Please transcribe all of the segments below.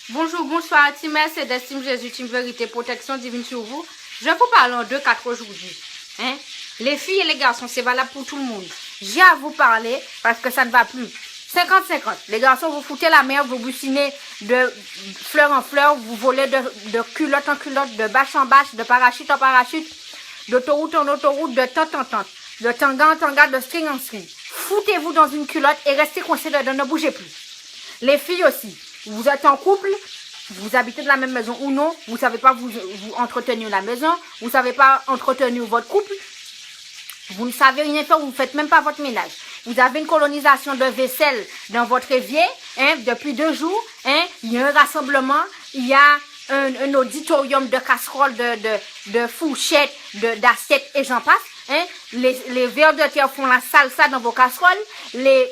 Bonjour, bonsoir, Team Mercedes, Team Jésus, Team Vérité, protection divine sur vous. Je vous parle en 2-4 aujourd'hui. Hein? Les filles et les garçons, c'est valable pour tout le monde. J'ai à vous parler parce que ça ne va plus. 50-50. Les garçons, vous foutez la merde, vous bussinez de fleur en fleur, vous volez de culotte en culotte, de bâche en bâche, de parachute en parachute, d'autoroute en autoroute, de tente en tente, de tanga en tanga, de string en string. Foutez-vous dans une culotte et restez coincés dedans, ne bougez plus. Les filles aussi. Vous êtes en couple, vous habitez dans la même maison ou non, vous ne savez pas vous entretenir la maison, vous ne savez pas entretenir votre couple, vous ne savez rien faire, vous ne faites même pas votre ménage. Vous avez une colonisation de vaisselle dans votre évier, hein, depuis 2 jours, hein, il y a un rassemblement, il y a un auditorium de casseroles, de fourchettes, d'assiettes et j'en passe. Hein, les vers de terre font la salsa dans vos casseroles, les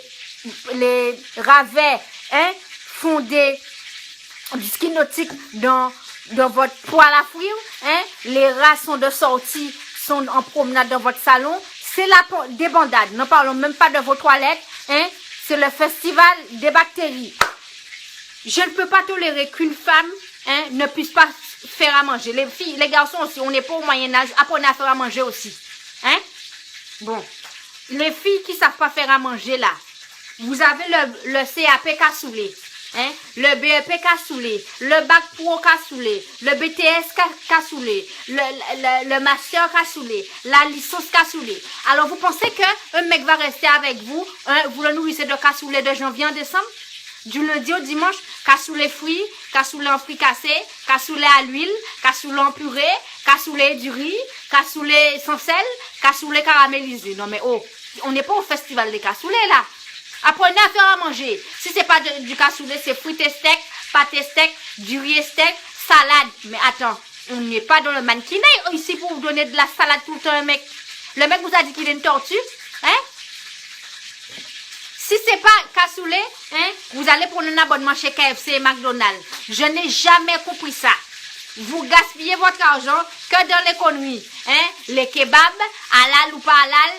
ravets, hein, font du ski nautique dans votre poêle à frire, hein? Les rats sont de sortie, sont en promenade dans votre salon. C'est la débandade. Ne parlons même pas de vos toilettes, hein? C'est le festival des bactéries. Je ne peux pas tolérer qu'une femme, hein, ne puisse pas faire à manger. Les filles, les garçons aussi, on n'est pas au Moyen-Âge, apprenez à faire à manger aussi. Hein? Bon. Les filles qui ne savent pas faire à manger là, vous avez le CAP cassoulet. Hein? Le BEP cassoulet, le bac pro cassoulet, le BTS cassoulet, le master cassoulet, la licence cassoulet. Alors vous pensez que un mec va rester avec vous, hein, vous le nourrissez de cassoulet de janvier en décembre? Du lundi au dimanche, cassoulet fruits, cassoulet en fricassé, cassoulet à l'huile, cassoulet en purée, cassoulet du riz, cassoulet sans sel, cassoulet caramélisé. Non mais oh, on n'est pas au festival des cassoulets là. Apprenez à faire à manger. Si c'est pas du cassoulet, c'est frites et steak, pâte et steak, du riz et steak, salade. Mais attends, on n'est pas dans le mannequinat ici pour vous donner de la salade tout le temps, un mec. Le mec vous a dit qu'il est une tortue, hein? Si c'est pas cassoulet, hein, vous allez prendre un abonnement chez KFC et McDonald's. Je n'ai jamais compris ça. Vous gaspillez votre argent que dans l'économie, hein? Les kebabs, halal ou pas halal,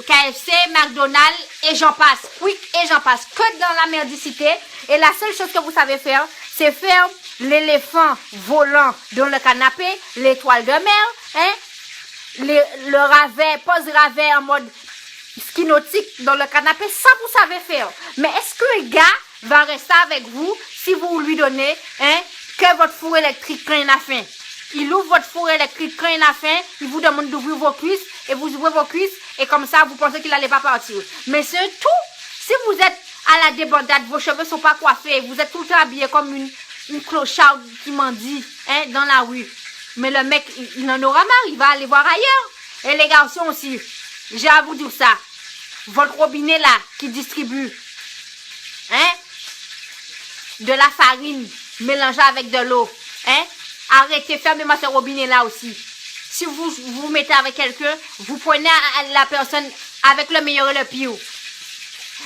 KFC, McDonald's et j'en passe, Quick et j'en passe, que dans la merdicité. Et la seule chose que vous savez faire, c'est faire l'éléphant volant dans le canapé, l'étoile de mer, hein, le ravet, pose ravet en mode ski nautique dans le canapé, ça vous savez faire. Mais est-ce que le gars va rester avec vous si vous lui donnez, hein, que votre four électrique quand il a faim? Il ouvre votre four électrique quand il a faim, il vous demande d'ouvrir vos cuisses, et vous ouvrez vos cuisses, et comme ça, vous pensez qu'il n'allait pas partir. Mais c'est tout. Si vous êtes à la débandade, vos cheveux ne sont pas coiffés, vous êtes tout le temps habillé comme une clocharde qui mendie, hein, dans la rue. Mais le mec, il en aura marre, il va aller voir ailleurs. Et les garçons aussi, j'ai à vous dire ça. Votre robinet là, qui distribue, hein, de la farine mélangée avec de l'eau, hein, arrêtez, fermez-moi ce robinet-là aussi. Si vous vous mettez avec quelqu'un, vous prenez la personne avec le meilleur et le pire.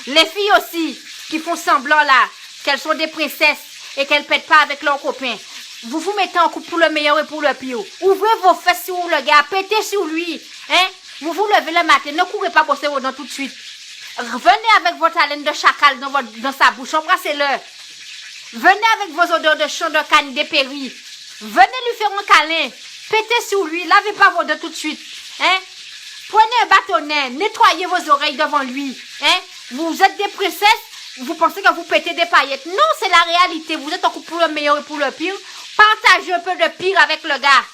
Les filles aussi, qui font semblant là, qu'elles sont des princesses et qu'elles ne pètent pas avec leurs copains. Vous vous mettez en couple pour le meilleur et pour le pire. Ouvrez vos fesses sur le gars, pétez sur lui. Hein? Vous vous levez le matin, ne courez pas brosser vos dents tout de suite. Venez avec votre haleine de chacal dans sa bouche, embrassez-le. Venez avec vos odeurs de champ de canne dépéri. Venez lui faire un câlin. Pétez sur lui. Lavez pas vos dents tout de suite. Hein? Prenez un bâtonnet. Nettoyez vos oreilles devant lui. Hein? Vous êtes des princesses. Vous pensez que vous pétez des paillettes. Non, c'est la réalité. Vous êtes en couple pour le meilleur et pour le pire. Partagez un peu de pire avec le gars.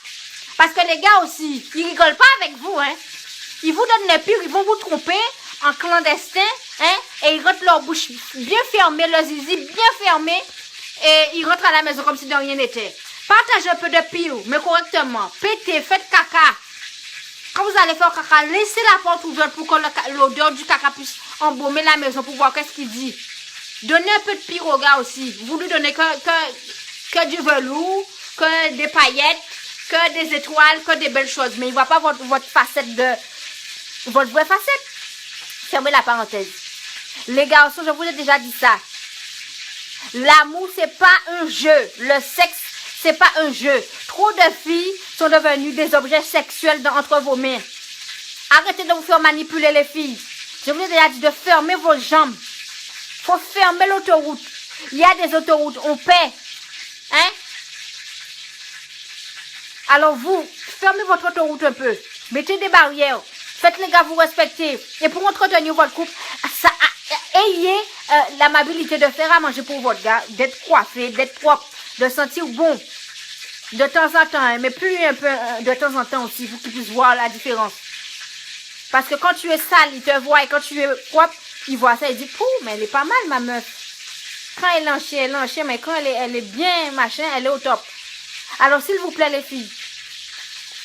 Parce que les gars aussi, ils rigolent pas avec vous. Hein? Ils vous donnent le pire. Ils vont vous tromper en clandestin. Hein? Et ils rentrent leur bouche bien fermée, le zizi bien fermé. Et ils rentrent à la maison comme si de rien n'était. Partagez un peu de pire, mais correctement. Pétez, faites caca. Quand vous allez faire caca, laissez la porte ouverte pour que l'odeur du caca puisse embaumer la maison pour voir qu'est-ce qu'il dit. Donnez un peu de pire au gars aussi. Vous lui donnez que du velours, que des paillettes, que des étoiles, que des belles choses. Mais il ne voit pas votre facette votre vraie facette. Fermez la parenthèse. Les garçons, je vous ai déjà dit ça. L'amour, c'est pas un jeu. Le sexe, c'est pas un jeu. Trop de filles sont devenues des objets sexuels entre vos mains. Arrêtez de vous faire manipuler les filles. Je vous ai déjà dit de fermer vos jambes. Faut fermer l'autoroute. Il y a des autoroutes, on paie. Hein? Alors vous, fermez votre autoroute un peu. Mettez des barrières. Faites les gars vous respecter. Et pour entretenir votre couple, ayez l'amabilité de faire à manger pour votre gars, d'être coiffé, d'être propre, de sentir bon. De temps en temps, hein, mais plus un peu de temps en temps aussi, pour qu'il puisse voir la différence. Parce que quand tu es sale, il te voit, et quand tu es propre, il voit ça, il dit, pouh, mais elle est pas mal, ma meuf. Quand elle est en chien, mais quand elle est bien, machin, elle est au top. Alors, s'il vous plaît, les filles,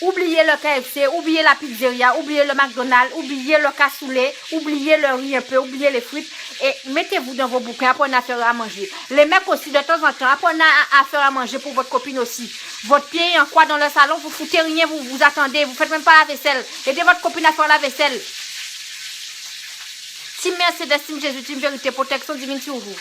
oubliez le KFC, oubliez la pizzeria, oubliez le McDonald's, oubliez le cassoulet, oubliez le riz un peu, oubliez les frites et mettez-vous dans vos bouquins, apprenez à faire à manger. Les mecs aussi, de temps en temps, apprenez à faire à manger pour votre copine aussi. Votre pied en quoi dans le salon, vous foutez rien, vous attendez, vous faites même pas la vaisselle. Aidez votre copine à faire la vaisselle. Team Mercedes, Team Jésus, Team Vérité, protection divine sur vous.